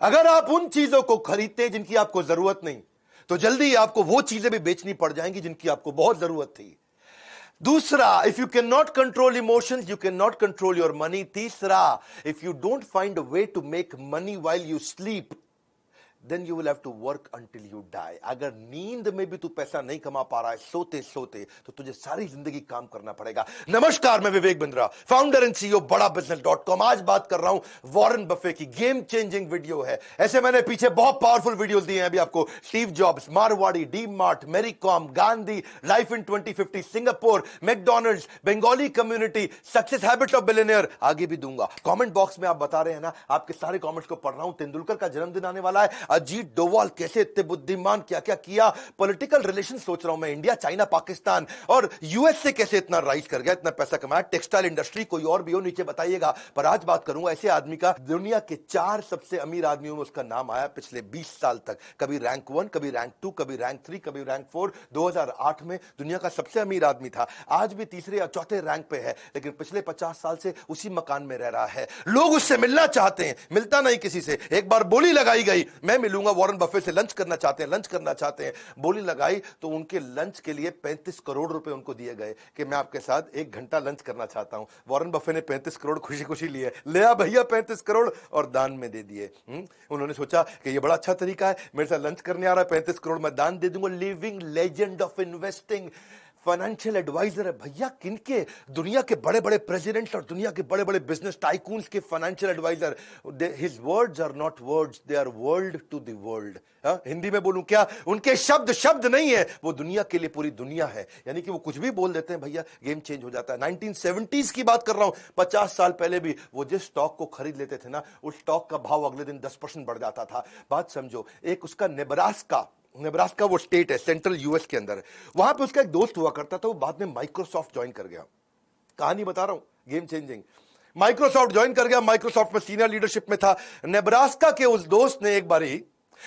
अगर आप उन चीजों को खरीदते हैं जिनकी आपको जरूरत नहीं, तो जल्दी ही आपको वो चीजें भी बेचनी पड़ जाएंगी जिनकी आपको बहुत जरूरत थी। दूसरा, if you can not control emotions, you can not control your money. तीसरा, if you don't find a way to make money while you sleep, then you will have to work until you die। अगर नींद में भी तू पैसा नहीं कमा पा रहा है सोते सोते, तो तुझे सारी जिंदगी काम करना पड़ेगा। नमस्कार, मैं Vivek Bindra, founder and CEO बड़ा बिजनेस.com। आज बात कर रहा हूं वॉरेन बफे की। गेम चेंजिंग वीडियो है। ऐसे मैंने पीछे बहुत पावरफुल वीडियोस दिए हैं अभी आपको। Steve Jobs, Marwari, D Mart, Mary Kom, Gandhi, life in 2050, Singapore, McDonald's, Bengali community, success habits of billionaire, आगे भी दूंगा। कमेंट बॉक्स में आप बता रहे हैं ना, आपके सारे कमेंट्स को पढ़ रहा हूं। तेंदुलकर का जन्मदिन आने वाला है। अजीत डोवाल कैसे इतने बुद्धिमान, क्या क्या किया। पॉलिटिकल रिलेशन सोच रहा हूं मैं, इंडिया, चाइना, पाकिस्तान और यूएस से कैसे इतना राइज कर गया, इतना पैसा कमाया। टेक्सटाइल इंडस्ट्री, कोई और भी हो नीचे बताइएगा। पर आज बात करूंगा ऐसे आदमी का, दुनिया के 4 सबसे अमीर आदमियों में उसका नाम आया पिछले 20 साल तक। कभी रैंक 1, कभी रैंक 2, कभी रैंक 3, कभी रैंक 4। 2008 में दुनिया का सबसे अमीर आदमी था। आज भी तीसरे या चौथे रैंक पे है, लेकिन पिछले 50 साल से उसी मकान में रह रहा है। लोग उससे मिलना चाहते हैं, मिलता नहीं किसी से। एक बार बोली लगाई गई, मैं मिलूंगा वॉरेन बफे से, लंच करना चाहते हैं। बोली लगाई तो उनके लंच के लिए 35 करोड़ रुपए उनको दिए गए कि मैं आपके साथ 1 घंटा लंच करना चाहता हूं। वॉरेन बफे ने 35 करोड़ खुशी खुशी लिए, ले आ भैया 35 करोड़, और दान में दे दिए। उन्होंने सोचा कि ये बड़ा अच्छा तरीका है, मेरे साथ लंच करने आ रहा है, 35 करोड़ मैं दान दे दूंगा। Living legend of investing, financial adviser है भैया। किनके? दुनिया के बड़े बड़े प्रेसिडेंट्स और दुनिया के बड़े बड़े बिजनेस टाइकून्स के financial adviser. His words are not words, they are world to the world. Hindi में बोलूं क्या, उनके शब्द शब्द नहीं है, वो दुनिया के लिए पूरी दुनिया है। यानी कि वो कुछ भी बोल देते हैं भैया, गेम चेंज हो जाता है। 1970s की बात कर रहा हूं, 50 साल पहले भी वो जिस स्टॉक को खरीद लेते थे ना, उस स्टॉक का भाव अगले दिन 10% बढ़ जाता था। बात समझो, एक उसका नेब्रास्का वो स्टेट है सेंट्रल यूएस के अंदर, वहां पे उसका एक दोस्त हुआ करता था, वो बाद में माइक्रोसॉफ्ट ज्वाइन कर गया। कहानी बता रहा हूं, गेम चेंजिंग। माइक्रोसॉफ्ट ज्वाइन कर गया, माइक्रोसॉफ्ट में सीनियर लीडरशिप में था। नेब्रास्का के उस दोस्त ने एक बारी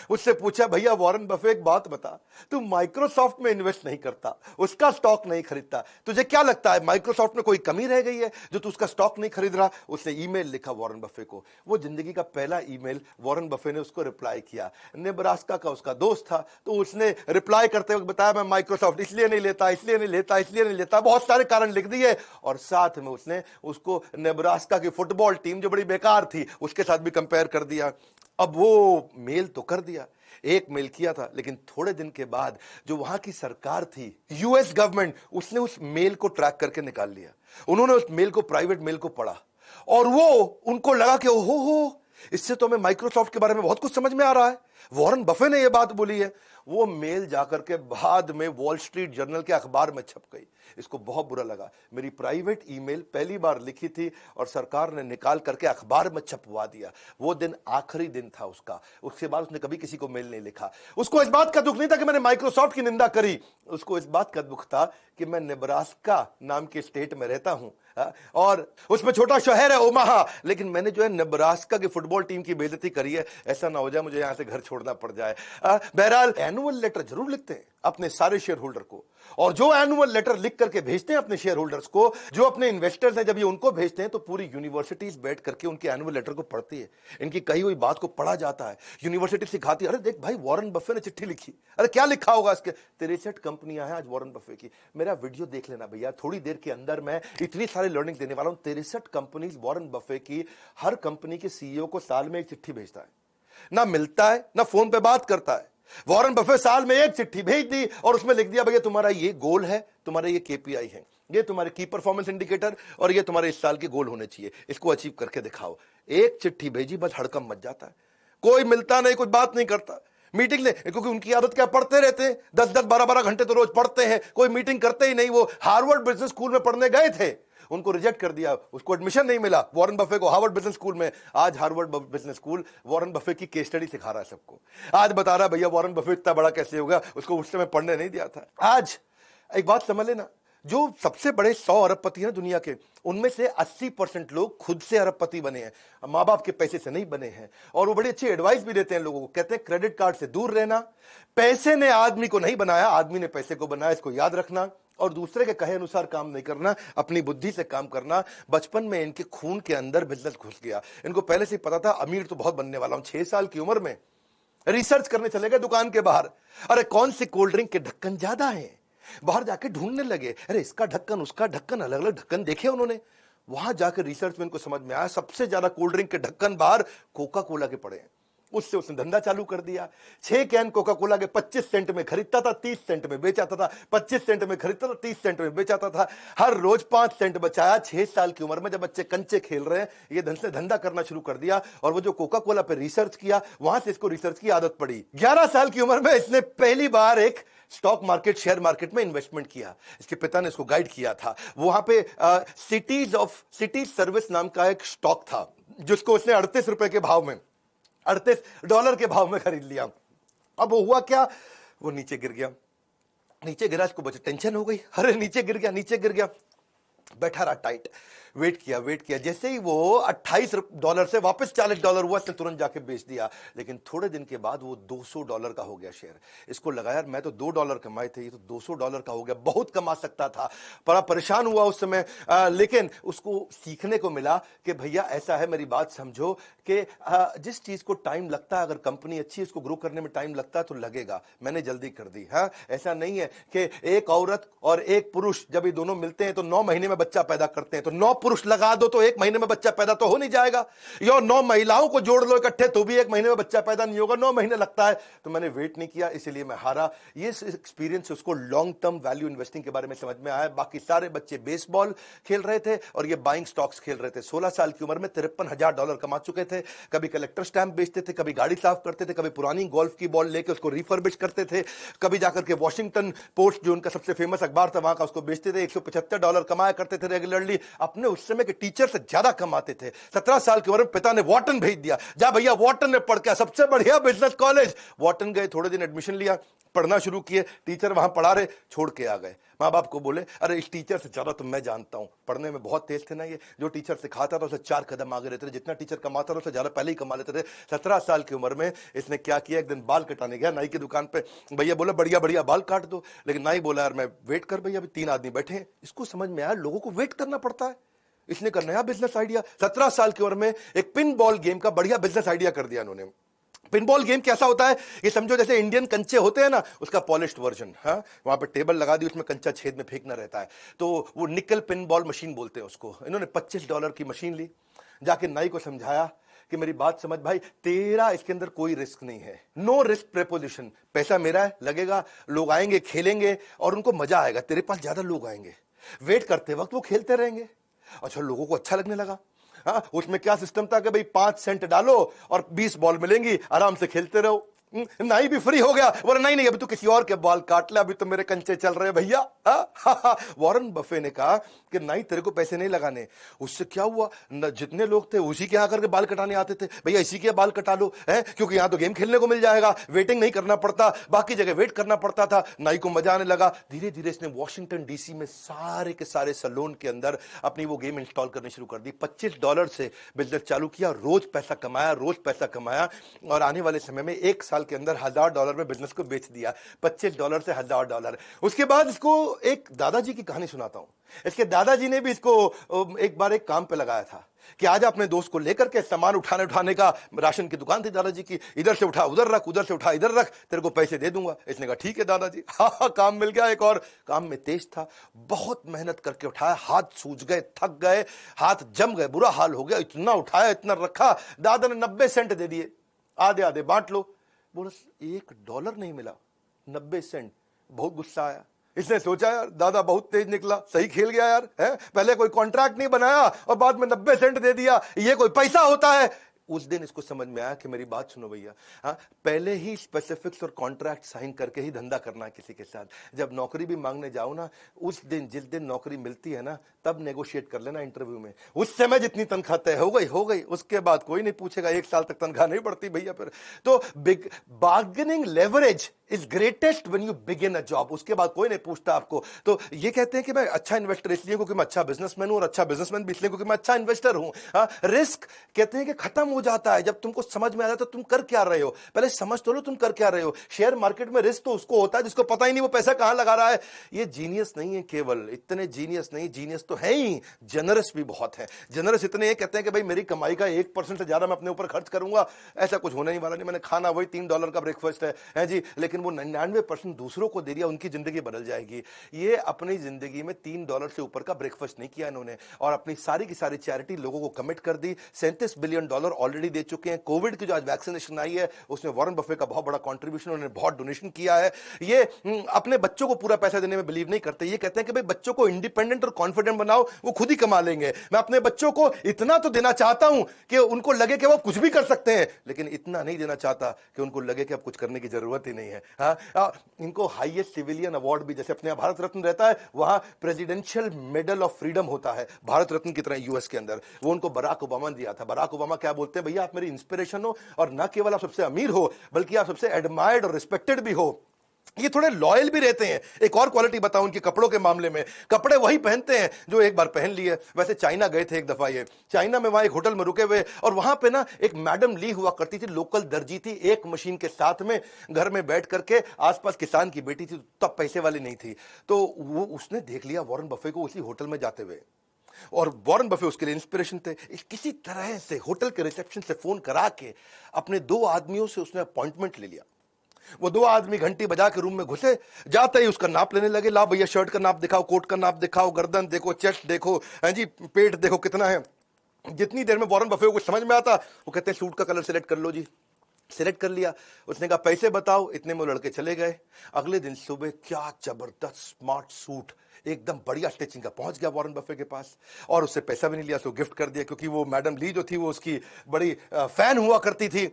उससे पूछा, भैया वॉरेन बफे एक बात बता, तू माइक्रोसॉफ्ट में इन्वेस्ट नहीं करता, उसका स्टॉक नहीं खरीदता, तुझे क्या लगता है माइक्रोसॉफ्ट में कोई कमी रह गई है जो तू उसका स्टॉक नहीं खरीद रहा? उसने ईमेल लिखा वॉरेन बफे को। वो जिंदगी का पहला ईमेल, वॉरेन बफे ने उसको रिप्लाई किया। नेब्रास्का का उसका दोस्त था, तो उसने रिप्लाई करते वक्त बताया, मैं माइक्रोसॉफ्ट इसलिए नहीं लेता, बहुत सारे कारण लिख दिए। और साथ में उसने उसको नेब्रास्का की फुटबॉल टीम जो बड़ी बेकार थी उसके साथ भी कंपेयर कर दिया। अब वो मेल तो कर दिया, एक मेल किया था, लेकिन थोड़े दिन के बाद जो वहां की सरकार थी, यूएस गवर्नमेंट, उसने उस मेल को ट्रैक करके निकाल लिया। उन्होंने उस मेल को, प्राइवेट मेल को पढ़ा, और वो उनको लगा कि ओहो, इससे तो हमें माइक्रोसॉफ्ट के बारे में बहुत कुछ समझ में आ रहा है, वॉरेन बफे ने यह बात बोली है। वो मेल जाकर के बाद में वॉल स्ट्रीट जर्नल के अखबार में छप गई। इसको बहुत बुरा लगा, मेरी प्राइवेट ईमेल पहली बार लिखी थी और सरकार ने निकाल करके अखबार में छपवा दिया। वो दिन आखिरी दिन था उसका, उसके बाद उसने कभी किसी को मेल नहीं लिखा। उसको इस बात का दुख नहीं था कि मैंने माइक्रोसॉफ्ट की निंदा करी, उसको इस बात का दुख था कि मैं नेब्रास्का नाम के स्टेट में रहता हूं, और उसमें छोटा शहर है ओमाहा, लेकिन मैंने जो है नेब्रास्का की फुटबॉल टीम की बेइज्जती करी है। ऐसा ना हो जाए मुझे यहां से घर छोड़ना पड़ जाए। बहरहाल, एनुअल लेटर जरूर लिखते हैं अपने सारे शेयर होल्डर को, और जो एनुअल लेटर लिख करके भेजते हैं अपने शेयर होल्डर्स को, जो अपने इन्वेस्टर्स हैं, जब ये उनको भेजते हैं तो पूरी यूनिवर्सिटीज बैठ करके उनके एनुअल लेटर को पढ़ती है, इनकी कही हुई बात को पढ़ा जाता है। यूनिवर्सिटी सिखाती है, अरे देख भाई वॉरेन बफे ने चिट्ठी लिखी, अरे क्या लिखा होगा इसके। 63 कंपनियां हैं आज वॉरेन बफे की। मेरा वीडियो देख लेना भैया, थोड़ी देर के अंदर मैं इतनी सारी लर्निंग देने वाला हूं। 63 कंपनीज वॉरेन बफे की। हर कंपनी के सीईओ को साल में एक चिट्ठी भेजता है, ना मिलता है ना फोन पे बात करता है। वॉरेन बफे साल में एक चिट्ठी भेज दी और उसमें लिख दिया, भैया तुम्हारा ये गोल है, तुम्हारे ये केपीआई है, ये तुम्हारे की परफॉर्मेंस इंडिकेटर, और ये तुम्हारे इस साल के गोल होने चाहिए, इसको अचीव करके दिखाओ। एक चिट्ठी भेजी, बस हड़कंप मच जाता है। कोई मिलता नहीं, कुछ बात नहीं करता। मीटिंग ले, क्योंकि उनकी आदत क्या, पढ़ते रहते हैं, 10-10, 12-12 घंटे तो रोज पढ़ते हैं, कोई मीटिंग करते ही नहीं। वो हार्वर्ड बिजनेस स्कूल में पढ़ने गए थे, उनको रिजेक्ट कर दिया, उसको एडमिशन नहीं मिला। वॉरेन बफे को हार्वर्ड बिजनेस स्कूल में, आज Harvard business school Warren Buffett की केस स्टडी सिखा रहा है सबको। आज बता रहा है भैया वॉरेन बफे इतना बड़ा कैसे होगा, उसको उस समय पढ़ने नहीं दिया था। आज एक बात समझ लेना, जो सबसे बड़े 100 अरबपति हैं दुनिया के, उनमें से 80% लोग खुद से अरबपति बने हैं, माँ बाप के पैसे से नहीं बने हैं। और वो बड़ी अच्छी एडवाइस भी देते हैं लोगों को, कहते हैं क्रेडिट कार्ड से दूर रहना। पैसे ने आदमी को नहीं बनाया, आदमी ने पैसे को बनाया, इसको याद रखना। और दूसरे के कहे अनुसार काम नहीं करना, अपनी बुद्धि से काम करना। बचपन में इनके खून के अंदर बिजनेस घुस गया। इनको पहले से पता था अमीर तो बहुत बनने वाला हूं। 6 साल की उम्र में रिसर्च करने चले गए दुकान के बाहर, अरे कौन सी कोल्ड ड्रिंक के ढक्कन ज्यादा है, बाहर जाके ढूंढने लगे, अरे इसका ढक्कन उसका ढक्कन, अलग अलग ढक्कन देखे उन्होंने। वहां जाकर रिसर्च में इनको समझ में आया सबसे ज्यादा कोल्ड ड्रिंक के ढक्कन बाहर कोका कोला के पड़े हैं। उससे उसने धंधा चालू कर दिया। 6 कैन कोका कोला के 25 सेंट में खरीदता था, 30 सेंट में बेचाता था, 25 सेंट में खरीदता था, 30 सेंट में बेचाता था। हर रोज 5 सेंट बचाया। 6 साल की उम्र में जब बच्चे कंचे खेल रहे हैं, ये धन से धंधा करना शुरू कर दिया। और वो जो कोका कोला पे रिसर्च किया, वहां से इसको रिसर्च की आदत पड़ी। 11 साल की उम्र में इसने पहली बार एक स्टॉक मार्केट, शेयर मार्केट में इन्वेस्टमेंट किया। इसके पिता ने इसको गाइड किया था। वहां पे सिटी सर्विस नाम का एक स्टॉक था, जिसको उसने 38 रुपए के भाव में, $38 के भाव में खरीद लिया। अब वो हुआ क्या, वो नीचे गिर गया। नीचे गिरा, इसको बच्चे टेंशन हो गई, अरे नीचे गिर गया, नीचे गिर गया। बैठा रहा टाइट, वेट किया। जैसे ही वो $28 से वापस $40 हुआ, इसने तुरंत जाके बेच दिया। लेकिन थोड़े दिन के बाद वो $200 का हो गया शेयर। इसको लगा यार मैं तो $2 कमाए थे, ये तो $200 का हो गया, बहुत कमा सकता था। बड़ा परेशान हुआ उस समय। लेकिन उसको सीखने को मिला कि भैया ऐसा है, मेरी बात समझो कि जिस चीज को टाइम लगता है, अगर कंपनी अच्छी है, इसको ग्रो करने में टाइम लगता है तो लगेगा। मैंने जल्दी कर दी। ऐसा नहीं है कि एक औरत और एक पुरुष जब ये दोनों मिलते हैं तो 9 महीने में बच्चा पैदा करते हैं, तो 9 पुरुष लगा दो तो 1 महीने में बच्चा पैदा तो हो नहीं जाएगा। या 9 महिलाओं को जोड़ लो इकट्ठे तो भी 1 महीने में बच्चा पैदा नहीं होगा, 9 महीने लगता है। तो मैंने वेट नहीं किया, इसीलिए मैं हारा। ये एक्सपीरियंस उसको लॉन्ग टर्म वैल्यू इन्वेस्टिंग के बारे में समझ में आया। बाकी सारे बच्चे बेसबॉल खेल रहे थे और ये बाइंग स्टॉक्स खेल रहे थे। 16 साल की उम्र में $53,000 कमा चुके थे। कभी कलेक्टर स्टैंप बेचते थे, कभी गाड़ी साफ करते थे, कभी पुरानी गोल्फ की बॉल लेके उसको रिफर्बिश करते थे, कभी जाकर के वॉशिंगटन पोस्ट जो उनका सबसे फेमस अखबार था वहां का उसको बेचते थे। $175 कमाया करते थे रेगुलरली। अपने उस समय के टीचर से ज्यादा कमाते थे। 17 साल की उम्र में पिता ने वॉटन भेज दिया, जा भैया वॉटन में पढ़ के, सबसे बढ़िया बिजनेस कॉलेज। वॉटन गए, थोड़े दिन एडमिशन लिया, पढ़ना शुरू किए। टीचर वहां पढ़ा रहे, छोड़ के आ गए। माँ बाप को बोले अरे इस टीचर से ज्यादा तो मैं जानता हूं, पढ़ने में बहुत तेज थे ना ये, जो टीचर सिखाता था उसे 4 कदम आगे रहते थे, जितना टीचर कमाता था उससे ज्यादा पहले ही कमा लेते थे। 17 साल की उम्र में इसने क्या किया, एक दिन बाल कटाने गया नाई की दुकान पे। भैया बोला बढ़िया बढ़िया बाल काट दो, लेकिन नाई बोला यार मैं वेट कर भैया, अभी 3 आदमी बैठे हैं। इसको समझ में आया लोगों को वेट करना पड़ता है। इसने का नया बिजनेस आइडिया, 17 साल की उम्र में एक पिन बॉल गेम का बढ़िया बिजनेस आइडिया कर दिया इन्होंने। पिनबॉल गेम कैसा होता है, ये समझो जैसे इंडियन कंचे होते हैं ना, उसका पॉलिश्ड वर्जन। वहां पे टेबल लगा दी, उसमें कंचा छेद में फेंकना रहता है, तो वो निकल पिनबॉल मशीन बोलते हैं उसको। इन्होंने $25 की मशीन ली, जाके नाई को समझाया कि मेरी बात समझ भाई, तेरा इसके अंदर कोई रिस्क नहीं है, नो रिस्क प्रेपोजिशन, पैसा मेरा है, लगेगा, लोग आएंगे खेलेंगे और उनको मजा आएगा, तेरे पास ज्यादा लोग आएंगे, वेट करते वक्त वो खेलते रहेंगे। अच्छा, लोगों को अच्छा लगने लगा। उसमें क्या सिस्टम था कि भाई 5 सेंट डालो और 20 बॉल मिलेंगी, आराम से खेलते रहो। नाई भी फ्री हो गया, बोला नहीं नहीं अभी तो किसी और के बाल काट ले, अभी तो मेरे कंचे चल रहे हैं भैया। वॉरेन बफे ने कहा कि नाई तेरे को पैसे नहीं लगाने। उससे क्या हुआ, जितने लोग थे उसी के यहाँ करके बाल कटाने आते थे, भैया इसी के बाल कटा लो है, क्योंकि यहाँ तो गेम खेलने को मिल जाएगा, वेटिंग नहीं करना पड़ता, बाकी जगह वेट करना पड़ता था। नाई को मजा आने लगा। धीरे धीरे इसने वॉशिंगटन डीसी में सारे के सारे सैलून के अंदर अपनी वो गेम इंस्टॉल करनी शुरू कर दी। $25 से बिजनेस चालू किया, रोज पैसा कमाया, रोज पैसा कमाया, और आने वाले समय में 1 साल के अंदर $1,000 में बिजनेस को बेच दिया। $25 से $1,000। उसके बाद इसको एक दादाजी की कहानी सुनाता हूं। इसके दादाजी ने भी इसको एक बार एक काम पे लगाया था कि आज अपने दोस्त को लेकर के सामान उठाने का, राशन की दुकान थी दादाजी की, इधर से उठा उधर रख, उधर से उठा इधर रख, तेरे को पैसे दे दूंगा। इसने कहा ठीक है दादाजी। हाँ, काम मिल गया। एक और काम में तेज था, बहुत मेहनत करके उठाया, हाथ सूज गए, थक गए, हाथ जम गए, बुरा हाल हो गया, इतना उठाया इतना रखा। दादा ने 90 सेंट दे दिए, आधे आधे बांट लो। बोला $1 नहीं मिला, 90 सेंट। बहुत गुस्सा आया। इसने सोचा यार दादा बहुत तेज निकला, सही खेल गया यार, है पहले कोई कॉन्ट्रैक्ट नहीं बनाया और बाद में 90 सेंट दे दिया, ये कोई पैसा होता है। उस दिन इसको समझ में आया कि मेरी बात सुनो भैया, पहले ही स्पेसिफिक्स और कॉन्ट्रैक्ट साइन करके ही धंधा करना है किसी के साथ। जब नौकरी भी मांगने जाओ ना, उस दिन जिस दिन नौकरी मिलती है ना, तब नेगोशिएट कर लेना इंटरव्यू में। उस समय जितनी तनख्वाह तय हो गई, उसके बाद कोई नहीं पूछेगा। 1 साल तक तनख्वाह नहीं बढ़ती भैया फिर तो। Big bargaining leverage is greatest when you begin a job. उसके बाद कोई नहीं पूछता आपको। तो ये कहते हैं कि मैं अच्छा इन्वेस्टर इसलिए क्योंकि मैं अच्छा बिजनेसमैन हूं, और अच्छा बिजनेसमैन भी इसलिए क्योंकि मैं अच्छा इन्वेस्टर हूं। रिस्क कहते हैं कि खत्म हो जाता है जब तुमको समझ में आता है तो तुम कर क्या रहे हो, पहले समझ तो लो तुम कर क्या रहे हो। शेयर मार्केट में रिस्क तो उसको होता है जिसको पता ही नहीं वो पैसा कहां लगा रहा है। ये जीनियस नहीं है, केवल इतने जीनियस नहीं, जीनियस तो है ही, जनरस भी बहुत है। जनरस इतने कहते हैं कि भाई मेरी कमाई का 1% से ज्यादा मैं अपने ऊपर खर्च करूंगा, ऐसा कुछ होने ही वाला नहीं। मैंने खाना वही $3 का ब्रेकफास्ट है जी, लेकिन वो 99% दूसरों को दे दिया, उनकी जिंदगी बदल जाएगी। ये अपनी जिंदगी में $3 से ऊपर का ब्रेकफास्ट नहीं किया इन्होंने, और अपनी सारी की सारी चैरिटी लोगों को कमिट कर दी। $37 बिलियन ऑलरेडी दे चुके हैं। कोविड की जो आज वैक्सीनेशन आई है उसमें वॉरेन बफेट का बहुत बड़ा कंट्रीब्यूशन, उन्होंने बहुत डोनेशन किया है। ये अपने बच्चों को पूरा पैसा देने में बिलीव नहीं करते। ये कहते हैं कि भाई बच्चों को इंडिपेंडेंट और कॉन्फिडेंट बनाओ, वो खुद ही कमा लेंगे। मैं अपने बच्चों को इतना तो देना चाहता हूं कि उनको लगे कि वो कुछ भी कर सकते हैं, लेकिन इतना नहीं देना चाहता कि उनको लगे कि अब कुछ करने की जरूरत ही नहीं है। इनको हाईएस्ट सिविलियन अवार्ड भी, जैसे अपने भारत रत्न रहता है, वहां प्रेसिडेंशियल मेडल ऑफ फ्रीडम होता है भारत रत्न की तरह यूएस के अंदर, वो उनको बराक ओबामा ने दिया था। बराक ओबामा क्या बोलते हैं, भैया आप मेरी इंस्पिरेशन हो, और न केवल आप सबसे अमीर हो बल्कि आप सबसे एडमायर्ड और रिस्पेक्टेड भी हो। ये थोड़े लॉयल भी रहते हैं। एक और क्वालिटी बताऊं उनके कपड़ों के मामले में, कपड़े वही पहनते हैं जो एक बार पहन लिए। वैसे चाइना गए थे एक दफा, ये चाइना में वहां एक होटल में रुके हुए, और वहां पे ना एक मैडम ली हुआ करती थी, लोकल दर्जी थी, एक मशीन के साथ में घर में बैठ करके, आसपास किसान की बेटी थी, तब पैसे वाली नहीं थी। तो वो उसने देख लिया वॉरेन बफे को उसी होटल में जाते हुए, और वॉरेन बफे उसके लिए इंस्पिरेशन थे। किसी तरह से होटल के रिसेप्शन से फोन करा के अपने 2 आदमियों से उसने अपॉइंटमेंट ले लिया। वो 2 आदमी घंटी बजा के रूम में घुसे, जाते ही उसका नाप लेने लगे। ला भैया शर्ट का नाप दिखाओ, कोट का नाप दिखाओ, गर्दन देखो, चेस्ट देखो, हैं जी, पेट देखो कितना है। जितनी देर में वॉरेन बफे को समझ में आता, वो कहते हैं सूट का कलर सिलेक्ट कर लो जी। सिलेक्ट कर लिया। उसने कहा पैसे बताओ, इतने में लड़के चले गए। अगले दिन सुबह क्या जबरदस्त स्मार्ट सूट, एकदम बढ़िया स्टिचिंग का, पहुंच गया वॉरेन बफे के पास, और उससे पैसा भी नहीं लिया, उसको गिफ्ट कर दिया, क्योंकि वो मैडम ली जो थी वो उसकी बड़ी फैन हुआ करती थी।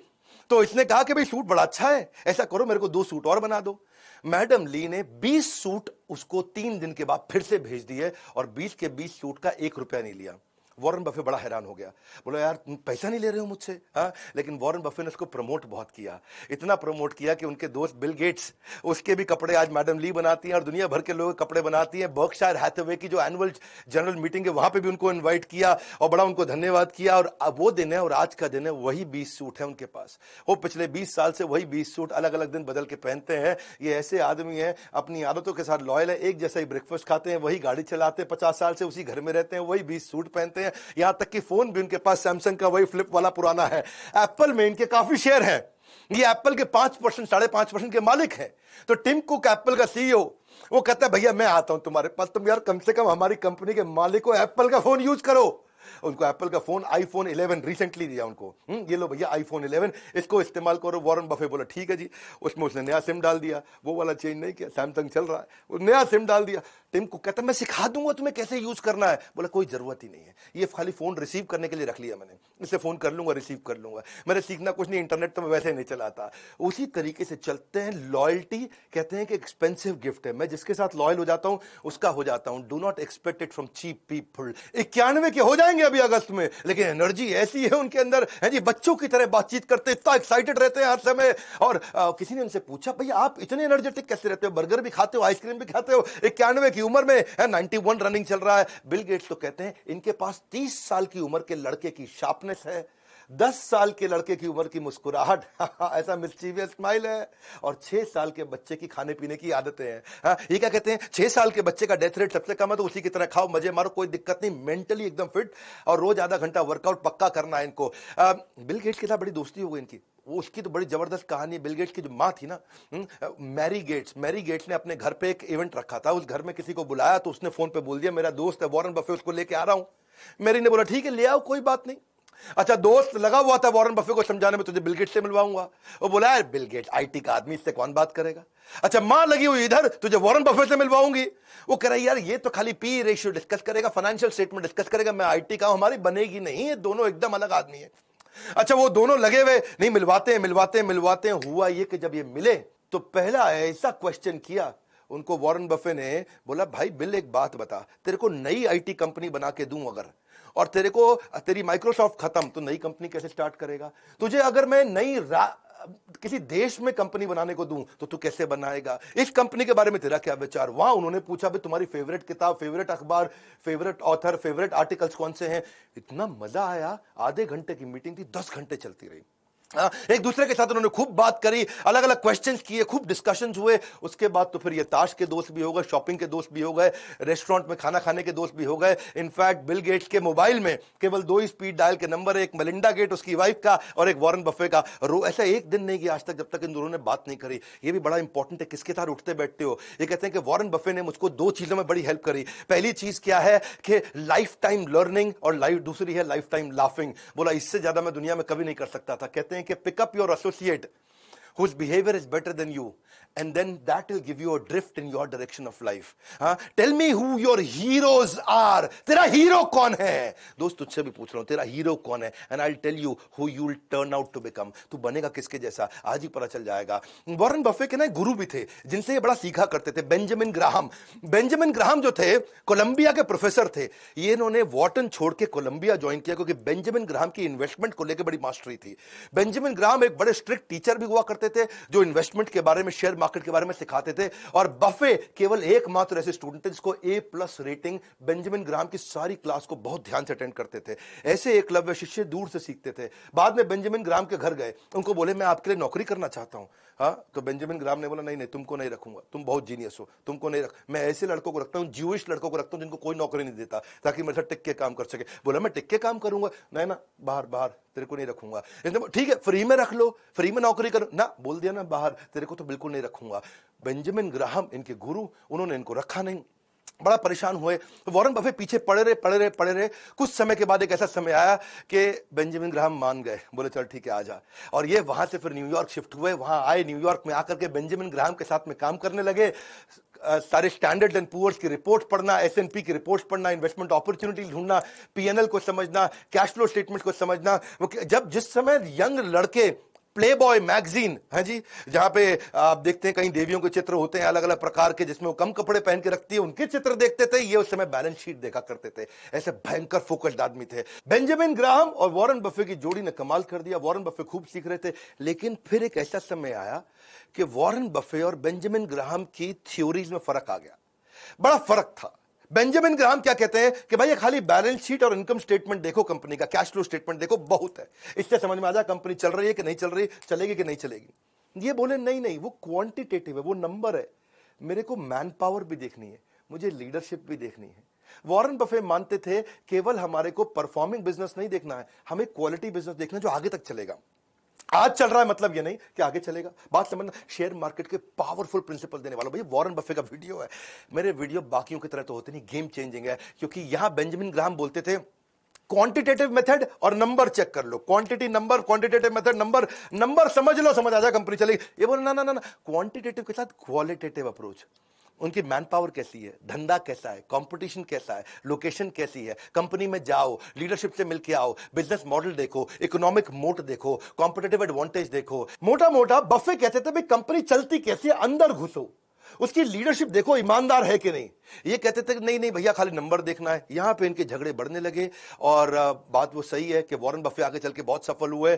तो इसने कहा कि भाई सूट बड़ा अच्छा है, ऐसा करो मेरे को 2 सूट और बना दो। मैडम ली ने 20 सूट उसको 3 दिन के बाद फिर से भेज दिए, और 20 के 20 सूट का 1 रुपया नहीं लिया। वॉरेन बफे बड़ा हैरान हो गया, बोला यार तुम पैसा नहीं ले रहे हो मुझसे। हाँ, लेकिन वॉरेन बफे ने उसको प्रमोट बहुत किया, इतना प्रमोट किया कि उनके दोस्त बिल गेट्स, उसके भी कपड़े आज मैडम ली बनाती हैं, और दुनिया भर के लोग कपड़े बनाती हैं। बर्कशायर हैथवे की जो एनुअल जनरल मीटिंग है वहां पे भी उनको इन्वाइट किया और बड़ा उनको धन्यवाद किया। और वो दिन है और आज का दिन है, वही 20 सूट है उनके पास। वो पिछले 20 साल से वही 20 सूट अलग अलग दिन बदल के पहनते हैं। ये ऐसे आदमी हैं, अपनी आदतों के साथ लॉयल है, एक जैसा ही ब्रेकफास्ट खाते हैं, वही गाड़ी चलाते हैं, 50 साल से उसी घर में रहते हैं, वही 20 सूट पहनते हैं। यहां तक कि फोन भी उनके पास सैमसंग का वही फ्लिप वाला पुराना है। एप्पल में इनके काफी शेयर हैं, ये एप्पल के 5%, 5.5% के मालिक हैं। तो टिम कुक एप्पल का सीईओ, वो कहता है भैया मैं आता हूं तुम्हारे पास, तुम यार कम से कम हमारी कंपनी के मालिक को, एप्पल का फोन यूज करो। उनको एप्पल का फोन iPhone 11 रिसेंटली दिया उनको, ये लो भैया iPhone 11, इसको इस्तेमाल करो। वॉरेन बफे बोला ठीक है जी। उसमें उसने नया सिम डाल दिया, वो वाला चेंज नहीं किया, सैमसंग चल रहा है, वो नया सिम डाल दिया। टिम को कहता मैं सिखा दूंगा तुम्हें कैसे यूज करना है। बोला कोई जरूरत ही नहीं है, ये खाली फोन रिसीव करने के लिए रख लिया मैंने, इससे फोन कर लूंगा, रिसीव कर लूंगा, मैंने सीखना कुछ नहीं, इंटरनेट तो मैं वैसे नहीं चलाता। उसी तरीके से चलते हैं। लॉयल्टी कहते हैं कि एक्सपेंसिव गिफ्ट है, मैं जिसके साथ लॉयल हो जाता हूं उसका हो जाता हूं। Do not expect it from cheap people. 91 के हो जाएंगे अभी अगस्त में, लेकिन एनर्जी ऐसी है उनके अंदर, है जी, बच्चों की तरह बातचीत करते, इतना एक्साइटेड रहते हैं हर समय। और किसी ने उनसे पूछा भैया आप इतने एनर्जेटिक कैसे रहते हो, बर्गर भी खाते हो, आइसक्रीम भी खाते हो, 91 की उम्र में, 91 रनिंग चल रहा है। बिल गेट्स तो कहते हैं इनके पास 30 साल की उम्र के लड़के की शार्पनेस है, 10 साल के लड़के की उम्र की मुस्कुराहट, ऐसा मिस्चीवियस स्माइल है, और 6 साल के बच्चे की खाने पीने की आदतें हैं। ये क्या कहते हैं, 6 साल के बच्चे का डेथ रेट सबसे कम है, तो उसी की तरह खाओ, मजे मारो, कोई दिक्कत नहीं, मेंटली एकदम फिट, और रोज आधा घंटा वर्कआउट पक्का करना है इनको। बिल गेट्स के साथ बड़ी दोस्ती हो गई इनकी, वो उसकी तो बड़ी जबरदस्त कहानी है। बिल गेट्स की जो माँ थी ना, मैरी गेट्स ने अपने घर पे एक इवेंट रखा था, उस घर में किसी को बुलाया, तो उसने फोन पे बोल दिया मेरा दोस्त है वॉरेन बफे, उसको लेके आ रहा हूं। मैरी ने बोला ठीक है ले आओ, कोई बात नहीं। अच्छा, दोस्त लगा हुआ था वॉरेन बफे को समझाने में, तुझे बिल गेट्स से मिलवाऊंगा। वो बोला यार बिल गेट्स आईटी का आदमी, इससे कौन बात करेगा। अच्छा, मां लगी हुई इधर, तुझे वॉरेन बफे से मिलवाऊंगी। वो कह रहा है यार ये तो खाली पी रेशियो डिस्कस करेगा, फाइनेंशियल स्टेटमेंट डिस्कस करेगा, मैं आईटी का हूं, हमारी बनेगी नहीं, ये दोनों एकदम अलग आदमी है। अच्छा, वो दोनों लगे हुए, नहीं मिलवाते हैं। हुआ ये कि जब ये मिले तो पहला ऐसा क्वेश्चन किया उनको वॉरेन बफे ने, बोला भाई बिल एक बात बता, तेरे को नई आईटी कंपनी बना के दूं अगर, और तेरी माइक्रोसॉफ्ट खत्म, तो नई कंपनी कैसे स्टार्ट करेगा। तुझे अगर मैं नई किसी देश में कंपनी बनाने को दूं तो तू कैसे बनाएगा, इस कंपनी के बारे में तेरा क्या विचार। वहां उन्होंने पूछा भाई तुम्हारी फेवरेट किताब, फेवरेट अखबार, फेवरेट ऑथर, फेवरेट आर्टिकल्स कौन से हैं। इतना मजा आया, आधे घंटे की मीटिंग थी, 10 घंटे चलती रही। एक दूसरे के साथ उन्होंने खूब बात करी, अलग अलग क्वेश्चंस किए, खूब डिस्कशंस हुए। उसके बाद तो फिर ये ताश के दोस्त भी हो गए, शॉपिंग के दोस्त भी हो गए, रेस्टोरेंट में खाना खाने के दोस्त भी हो गए। इनफैक्ट बिल गेट्स के मोबाइल में केवल 2 ही स्पीड डायल के नंबर, एक मेलिंडा गेट उसकी वाइफ का और एक वॉरेन बफे का। ऐसा एक दिन नहीं गया आज तक जब तक इन दोनों ने बात नहीं करी। ये भी बड़ा इंपॉर्टेंट है, किसके साथ उठते बैठते हो। ये कहते हैं कि वॉरेन बफे ने मुझको 2 चीजों में बड़ी हेल्प करी। पहली चीज क्या है कि लाइफ टाइम लर्निंग, और दूसरी है लाइफ टाइम लाफिंग। बोला इससे ज्यादा मैं दुनिया में कभी नहीं कर सकता था। कहते हैं कि pickup your associate whose behavior is better than you, and then that will give you a drift in your direction of life. Tell me who your heroes are. तेरा हीरो कौन है? दोस्त तुझसे भी पूछ रहा हूं, तेरा हीरो कौन है? And I'll tell you who you'll turn out to become. तू बनेगा किसके जैसा, आज ही पता चल जाएगा। वॉरेन बफे के ना गुरु भी थे जिनसे ये बड़ा सीखा करते थे, बेंजामिन ग्राहम। बेंजामिन ग्राहम जो थे कोलंबिया के प्रोफेसर थे। ये इन्होंने वॉर्टन छोड़ के कोलंबिया ज्वाइन किया क्योंकि बेंजामिन ग्राहम की इन्वेस्टमेंट को लेकर बड़ी मास्टरी थी। बेंजामिन ग्राहम एक बड़े स्ट्रिक्ट टीचर भी हुआ करते थे जो इन्वेस्टमेंट के बारे में, शेयर मार्केट के बारे में सिखाते थे। और बफे केवल एकमात्र ऐसे स्टूडेंट थे जिसको A+ रेटिंग। बेंजामिन ग्राहम की सारी क्लास को बहुत ध्यान से अटेंड करते थे। ऐसे एकलव्य शिष्य दूर से सीखते थे। बाद में बेंजामिन ग्राहम के घर गए, उनको बोले मैं आपके लिए नौकरी करना चाहता हूं। तो बेंजामिन ग्राहम ने बोला नहीं नहीं, तुमको नहीं रखूंगा, तुम बहुत जीनियस हो, तुमको नहीं रख। मैं ऐसे लड़कों को रखता हूं, ज्यूइश लड़कों को रखता हूं जिनको कोई नौकरी नहीं देता, ताकि मेरे साथ टिक के काम कर सके। बोला मैं टिक के काम करूंगा, नहीं ना, बाहर बाहर, तेरे को नहीं रखूंगा। ठीक है फ्री में रख लो, फ्री में नौकरी करो ना, बोल दिया ना बाहर, तेरे को तो बिल्कुल नहीं रखूंगा। बेंजामिन ग्राहम इनके गुरु, उन्होंने इनको रखा नहीं। बड़ा परेशान हुए तो वॉरेन बफे पीछे पड़े रहे। कुछ समय के बाद एक ऐसा समय आया कि बेंजामिन ग्राहम मान गए, बोले चल ठीक है आ जा। और ये वहां से फिर न्यूयॉर्क शिफ्ट हुए। वहां आए, न्यूयॉर्क में आकर के बेंजामिन ग्राहम के साथ में काम करने लगे। सारे स्टैंडर्ड एंड पुअर्स की रिपोर्ट पढ़ना, S&P की रिपोर्ट पढ़ना, इन्वेस्टमेंट अपॉर्चुनिटी ढूंढना, P&L को समझना, कैश फ्लो स्टेटमेंट को समझना। जब जिस समय यंग लड़के प्ले बॉय मैगजीन है जी, जहां पे आप देखते हैं कहीं देवियों के चित्र होते हैं अलग अलग प्रकार के, जिसमें वो कम कपड़े पहन के रखती है, उनके चित्र देखते थे। ये उस समय बैलेंस शीट देखा करते थे। ऐसे भयंकर फोकस्ड आदमी थे। बेंजामिन ग्राहम और वॉरेन बफे की जोड़ी ने कमाल कर दिया। वॉरेन बफे खूब सीख रहे थे, लेकिन फिर एक ऐसा समय आया कि वॉरेन बफे और बेंजामिन ग्राहम की थ्योरीज में फर्क आ गया। बड़ा फर्क था। बेंजामिन ग्राहम क्या कहते हैं कि भाई ये खाली बैलेंस शीट और इनकम स्टेटमेंट देखो, कंपनी का कैश फ्लो स्टेटमेंट देखो, बहुत है, इससे समझ में आ जाए कंपनी चल रही है कि नहीं चल रही, चलेगी कि नहीं चलेगी। ये बोले नहीं नहीं, वो क्वांटिटेटिव है, वो नंबर है, मेरे को मैन पावर भी देखनी है, मुझे लीडरशिप भी देखनी है। वॉरेन बफे मानते थे केवल हमारे को परफॉर्मिंग बिजनेस नहीं देखना है, हमें क्वालिटी बिजनेस देखना है जो आगे तक चलेगा। आज चल रहा है मतलब ये नहीं कि आगे चलेगा। बात समझना, शेयर मार्केट के पावरफुल प्रिंसिपल देने वाला भैया वॉरेन बफे का वीडियो है। मेरे वीडियो बाकियों की तरह तो होते नहीं, गेम चेंजिंग है, क्योंकि यहां बेंजामिन ग्राहम बोलते थे क्वांटिटेटिव मेथड और नंबर चेक कर लो, quantity number, quantitative method number, number समझ लो, समझ आ जाए कंपनी चलेगी। ये बोले ना ना ना, क्वांटिटेटिव के साथ क्वालिटेटिव अप्रोच। उनकी मैन पावर कैसी है, धंधा कैसा है, कंपटीशन कैसा है, लोकेशन कैसी है, कंपनी में जाओ, लीडरशिप से मिलके आओ, बिजनेस मॉडल देखो, इकोनॉमिक मोट देखो, कॉम्पिटिटिव एडवांटेज देखो। मोटा मोटा बफे कहते थे भाई कंपनी चलती कैसे, अंदर घुसो, उसकी लीडरशिप देखो, ईमानदार है कि नहीं। ये कहते थे नहीं नहीं भैया खाली नंबर देखना है। यहां पे इनके झगड़े बढ़ने लगे। और बात वो सही है कि वॉरेन बफे आगे चल के बहुत सफल हुए।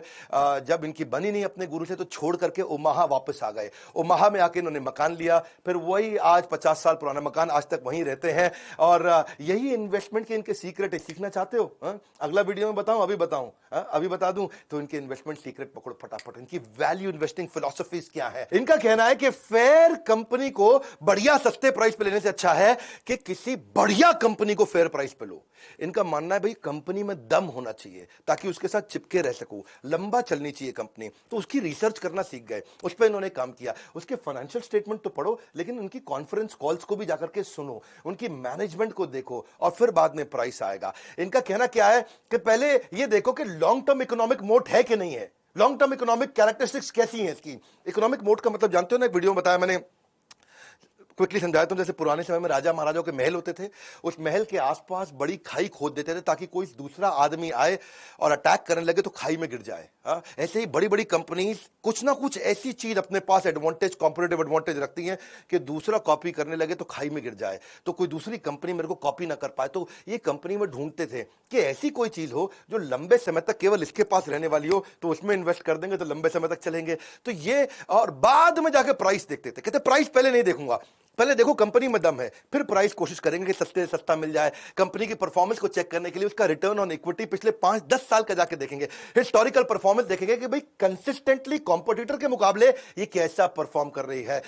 जब इनकी बनी नहीं अपने गुरु से तो छोड़ करके ओमाहा वापस आ गए। ओमाहा में आके इन्होंने मकान लिया, फिर वही आज 50 साल पुराना मकान, आज तक वहीं रहते हैं। और यही इन्वेस्टमेंट के इनके सीक्रेट है। सीखना चाहते हो अगला वीडियो में बताऊं, अभी बताऊं, अभी बता दूं तो इनके इन्वेस्टमेंट सीक्रेट पकड़ो फटाफट। इनकी वैल्यू इन्वेस्टिंग फिलॉसफीज क्या है। इनका कहना है कि फेयर कंपनी को बढ़िया सस्ते प्राइस पे लेने से अच्छा है कि किसी बढ़िया कंपनी को फेयर प्राइस पे लो। इनका मानना है भाई कंपनी में दम होना चाहिए ताकि उसके साथ चिपके रह सको, लंबा चलनी चाहिए कंपनी। तो उसकी रिसर्च करना सीख गए, उस पर इन्होंने काम किया। उसके फाइनेंशियल स्टेटमेंट तो पढ़ो, लेकिन उनकी कॉन्फ्रेंस कॉल्स को भी जाकर के सुनो, उनकी मैनेजमेंट को देखो, और फिर बाद में प्राइस आएगा। इनका कहना क्या है कि पहले ये देखो कि लॉन्ग टर्म इकोनॉमिक मोट है कि नहीं है, लॉन्ग टर्म इकोनॉमिक कैरेक्टरिस्टिक्स कैसी है इसकी। इकोनॉमिक मोट का मतलब जानते हो ना, एक वीडियो में बताया मैंने, क्विकली समझाता हूं। जैसे पुराने समय में राजा महाराजाओं के महल होते थे, उस महल के आसपास बड़ी खाई खोद देते थे ताकि कोई दूसरा आदमी आए और अटैक करने लगे तो खाई में गिर जाए। हाँ, ऐसे ही बड़ी बड़ी कंपनीज कुछ ना कुछ ऐसी चीज अपने पास एडवांटेज, कॉम्पिटिटिव एडवांटेज रखती हैं कि दूसरा कॉपी करने लगे तो खाई में गिर जाए, तो कोई दूसरी कंपनी मेरे को कॉपी ना कर पाए। तो ये कंपनी में ढूंढते थे कि ऐसी कोई चीज हो जो लंबे समय तक केवल इसके पास रहने वाली हो, तो उसमें इन्वेस्ट कर देंगे तो लंबे समय तक चलेंगे। तो ये, और बाद में जाके प्राइस देखते थे। कहते प्राइस पहले नहीं देखूंगा, पहले देखो कंपनी में दम है, फिर प्राइस कोशिश करेंगे कि सस्ते से सस्ता मिल जाए। कंपनी की परफॉर्मेंस को चेक करने के लिए उसका रिटर्न ऑन इक्विटी पिछले 5-10 साल का जाके देखेंगे, हिस्टोरिकल परफॉर्मेंस देखेंगे कि भाई कंसिस्टेंटली कॉम्पिटिटर के मुकाबले ये कैसा परफॉर्म कर रही है।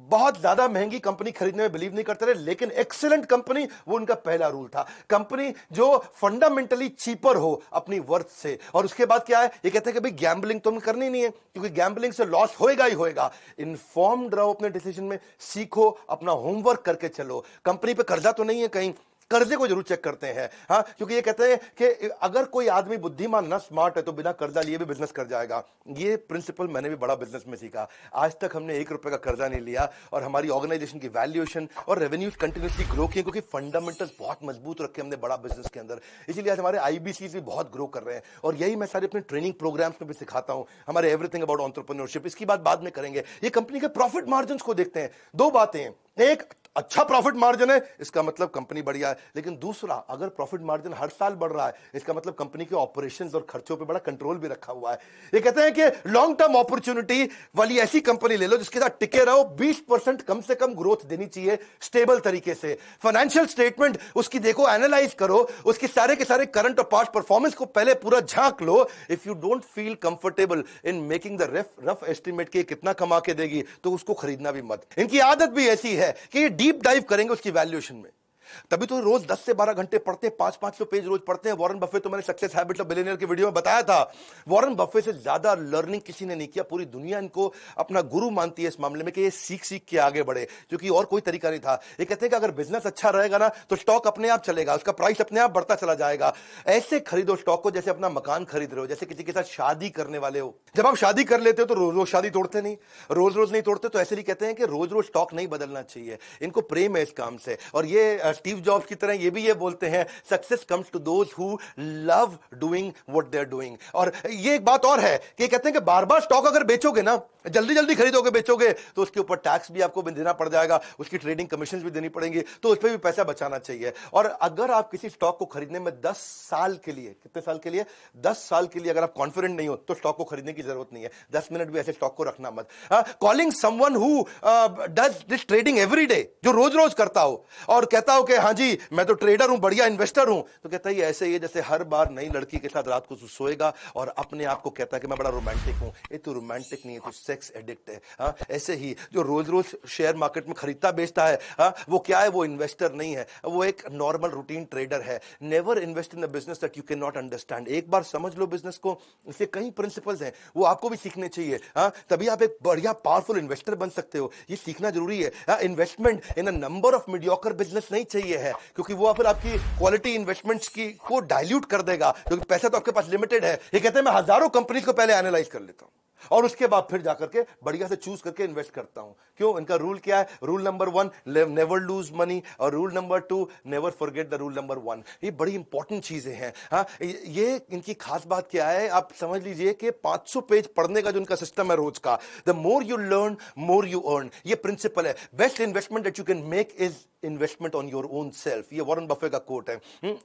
बहुत ज्यादा महंगी कंपनी खरीदने में बिलीव नहीं करते रहे, लेकिन एक्सीलेंट कंपनी वो उनका पहला रूल था। कंपनी जो फंडामेंटली चीपर हो अपनी वर्थ से। और उसके बाद क्या है, ये कहते हैं कि भाई गैम्बलिंग तो हमें करनी नहीं है, क्योंकि गैम्बलिंग से लॉस होएगा ही होएगा। इन्फॉर्म्ड रहो अपने डिसीजन में, सीखो, अपना होमवर्क करके चलो। कंपनी पे कर्जा तो नहीं है कहीं, कर्जे को जरूर चेक करते हैं। हाँ, क्योंकि ये कहते हैं कि अगर कोई आदमी बुद्धिमान ना, स्मार्ट है, तो बिना कर्जा लिए भी बिजनेस कर जाएगा। ये प्रिंसिपल मैंने भी बड़ा बिजनेस में सीखा। आज तक हमने 1 रुपए का कर्जा नहीं लिया और हमारी ऑर्गेनाइजेशन की वैल्यूएशन और रेवेन्यूज कंटिन्यूसली ग्रो किए, क्योंकि फंडामेंटल्स बहुत मजबूत रखे हमने बड़ा बिजनेस के अंदर। इसीलिए आज हमारे आईबीसी भी बहुत ग्रो कर रहे हैं, और यही मैं सारे अपने ट्रेनिंग प्रोग्राम्स में भी सिखाता हूं, हमारे एवरीथिंग अबाउट एंटरप्रेन्योरशिप। इसकी बात बाद में करेंगे। ये कंपनी के प्रॉफिट मार्जिन को देखते हैं। 2 बातें हैं, एक, अच्छा प्रॉफिट मार्जिन है, इसका मतलब कंपनी बढ़िया है। लेकिन दूसरा, अगर प्रॉफिट मार्जिन हर साल बढ़ रहा है, इसका मतलब कंपनी के ऑपरेशंस और खर्चों पे बड़ा कंट्रोल भी रखा हुआ है। ये कहते हैं कि लॉन्ग टर्म अपॉर्चुनिटी वाली ऐसी कंपनी ले लो जिसके साथ टिके रहो। 20% कम से कम ग्रोथ देनी चाहिए स्टेबल तरीके से। फाइनेंशियल स्टेटमेंट उसकी देखो, एनालाइज करो, उसके सारे के सारे करंट और पास्ट परफॉर्मेंस को पहले पूरा झांक लो। If you don't feel comfortable in making the rough estimate के कितना कमा के देगी, तो उसको खरीदना भी मत। इनकी आदत भी ऐसी है कि डीप डाइव करेंगे उसकी वैल्यूएशन में। तभी तो रोज 10 से 12 घंटे पढ़ते हैं, 500-500 पेज रोज पढ़ते हैं। वॉरेन बफे तो मैंने सक्सेस हैबिट्स ऑफ बिलियनियर की वीडियो में बताया था, वॉरेन बफे से ज्यादा लर्निंग किसी ने नहीं किया। पूरी दुनिया इनको अपना गुरु मानती है इस मामले में कि ये सीख सीख के आगे बढ़े, क्योंकि और कोई तरीका नहीं था। ये कहते हैं कि अगर बिजनेस अच्छा रहेगा ना, तो स्टॉक अपने आप चलेगा, उसका प्राइस अपने आप बढ़ता चला जाएगा। ऐसे खरीदो स्टॉक को जैसे अपना मकान खरीद रहे हो, जैसे किसी के साथ शादी करने वाले हो। जब आप शादी कर लेते हो तो रोज रोज शादी तोड़ते नहीं, रोज रोज नहीं तोड़ते। तो ऐसे ही कहते हैं कि रोज रोज स्टॉक नहीं बदलना चाहिए। इनको प्रेम है इस काम से। और ये स्टीव जॉब्स की तरह ये भी ये बोलते हैं, success comes to those who love doing what they are doing. और ये एक बात और है कि कहते हैं कि बार बार स्टॉक अगर बेचोगे ना, जल्दी जल्दी खरीदोगे बेचोगे, तो उसके ऊपर टैक्स भी आपको देना पड़ जाएगा, उसकी ट्रेडिंग कमीशन भी देनी पड़ेंगी, तो उस पर भी पैसा बचाना चाहिए। और अगर आप किसी स्टॉक को खरीदने में 10 साल के लिए, कितने साल के लिए, 10 साल के लिए अगर आप कॉन्फिडेंट नहीं हो, तो स्टॉक को खरीदने की जरूरत नहीं है। 10 मिनट भी ऐसे स्टॉक को रखना मत। Calling someone who does this trading every day, जो रोज रोज करता हो और कहता हो कि हाँ जी मैं तो ट्रेडर हूं, बढ़िया इन्वेस्टर हूं, तो कहता है ऐसे ही जैसे हर बार नई लड़की के साथ रात को सोएगा और अपने आप को कहता है कि मैं बड़ा रोमांटिक हूं। ये तो रोमांटिक नहीं है, तो सेक्स एडिक्ट है। हाँ, ऐसे ही जो रोज रोज शेयर मार्केट में खरीदता बेचता है, हाँ, वो क्या है, वो इन्वेस्टर नहीं है, वो एक नॉर्मल रूटीन ट्रेडर है। Never invest in the business that you can not understand. एक बार समझ लो बिजनेस को, इससे कई प्रिंसिपल्स हैं, वो आपको भी सीखने चाहिए। हाँ, तभी आप एक बढ़िया पावरफुल इन्वेस्टर बन सकते हो। ये सीखना जरूरी है। Investment in a number of mediocre business नहीं चाहिए है, क्योंकि वो फिर आपकी क्वालिटी इन्वेस्टमेंट्स की को डाइल्यूट कर देगा, क्योंकि पैसा तो आपके पास लिमिटेड है। ये कहते हैं मैं हजारों कंपनीज को पहले एनालाइज कर लेता हूं और उसके बाद फिर जाकर के बढ़िया से चूज करके इन्वेस्ट करता हूं। क्यों? इनका रूल क्या है? Rule number 1, never lose money, और rule number 2, never forget the rule number 1। ये बड़ी इंपॉर्टेंट चीजें हैं। हाँ, ये इनकी खास बात क्या है, आप समझ लीजिए कि 500 पेज पढ़ने का जो इनका सिस्टम है रोज का, the more you learn more you earn, ये प्रिंसिपल है। Best investment that you can make is investment on your own self. ये वॉरेन बफे का कोट है।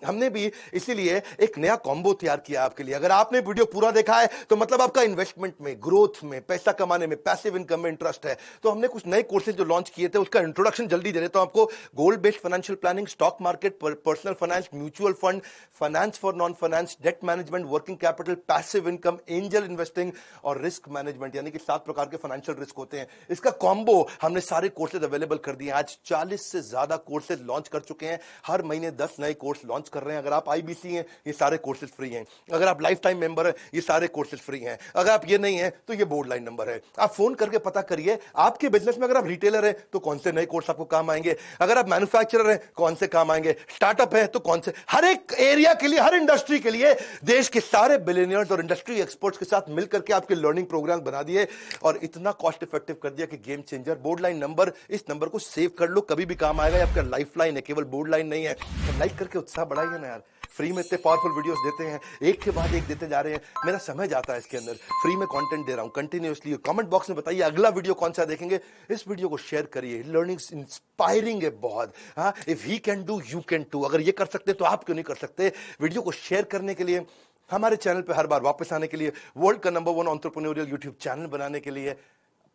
हमने भी इसीलिए एक नया कॉम्बो तैयार किया आपके लिए। अगर आपने वीडियो पूरा देखा है तो मतलब आपका इन्वेस्टमेंट में, ग्रोथ में, पैसा कमाने में, पैसिव इनकम में इंटरेस्ट है। तो हमने कुछ नए कोर्सेज जो लॉन्च किए थे, उसका इंट्रोडक्शन जल्दी दे देता हूं आपको। गोल based financial planning, stock market, personal finance, mutual fund, finance for non finance, debt management, working capital, passive income, angel investing और रिस्क मैनेजमेंट, यानी कि 7 प्रकार के फाइनेंशियल रिस्क होते हैं। इसका कॉम्बो हमने सारे कोर्सेज अवेलेबल कर दिए। आज 40 से ज्यादा ज्यादा कोर्सेज लॉन्च कर चुके हैं, हर महीने 10 नए कोर्स लॉन्च कर रहे हैं। अगर आप आईबीसी हैं, ये सारे कोर्सेज फ्री हैं। अगर आप लाइफ टाइम मेंबर हैं, ये सारे कोर्सेज फ्री हैं। अगर आप ये नहीं हैं तो ये बोर्ड लाइन नंबर है, आप फोन करके पता करिए आपके बिजनेस में। अगर आप रिटेलर हैं तो कौन से नए कोर्स आपको काम आएंगे, अगर आप मैन्युफैक्चरर हैं कौन से काम आएंगे, स्टार्टअप है तो कौन से, हर एक एरिया के लिए, हर इंडस्ट्री के लिए देश के सारे बिलियनियर्स और इंडस्ट्री एक्सपर्ट्स के साथ मिलकर के आपके लर्निंग प्रोग्राम बना दिए और इतना कॉस्ट इफेक्टिव कर दिया कि game changer. Board line number, इस नंबर को सेव कर लो, कभी भी काम आएगा। आपका लाइफ लाइन है, केवल बोर्ड लाइन नहीं है। तो लाइक करके उत्साह बढ़ाइए ना यार। फ्री में इतने पावरफुल वीडियोस देते हैं, एक के बाद एक देते जा रहे हैं। मेरा समय जाता है इसके अंदर, फ्री में कंटेंट दे रहा हूं कंटिन्यूअसली। कमेंट बॉक्स में बताइए अगला वीडियो कौन सा देखेंगे। इस वीडियो को शेयर करिए, लर्निंग इंस्पायरिंग है बहुत। हाँ, if he can do you can too. अगर ये कर सकते तो आप क्यों नहीं कर सकते। वीडियो को शेयर करने के लिए, हमारे चैनल पे हर बार वापस आने के लिए, वर्ल्ड का नंबर 1 एंटरप्रेन्योरियल यूट्यूब चैनल बनाने के लिए,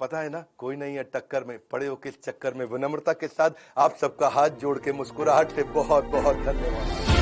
पता है ना, कोई नहीं है टक्कर में, पड़े हो किस चक्कर में। विनम्रता के साथ आप सबका हाथ जोड़ के, मुस्कुराहट से बहुत बहुत धन्यवाद।